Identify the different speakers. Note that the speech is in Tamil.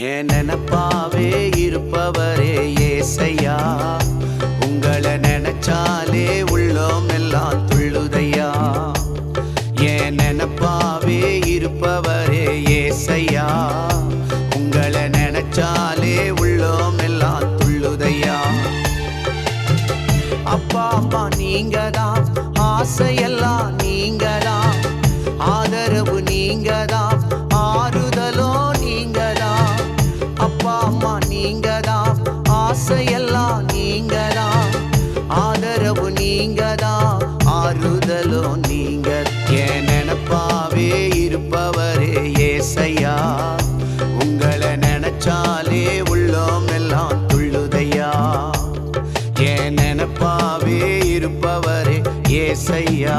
Speaker 1: என் நினப்பாவே இருப்பவரே ஏசையா, உங்களை நினைச்சாலே உள்ளோம் எல்லாம் துள்ளுதையா. என் நினப்பாவே இருப்பவரே ஏசையா, உங்களை நினைச்சாலே உள்ளோம் எல்லாம் துள்ளுதையா. அப்பா அம்மா நீங்க தான், ஆசையெல்லாம் நீங்க தான், ஆதரவு நீங்க தான், ஆறுதலோ நீங்க தான். அப்பா அம்மா நீங்க தான், ஆசையெல்லாம் நீங்க தான், ஆதரவு நீங்க தான், ஆறுதலோ நீங்க. என் நினப்பாவே இருப்பவரே ஏசையா, உங்களை நினைச்சாலே உள்ளோம் எல்லாம் துள்ளுதையா. என் நினப்பாவே இருப்பவரே ஏசையா.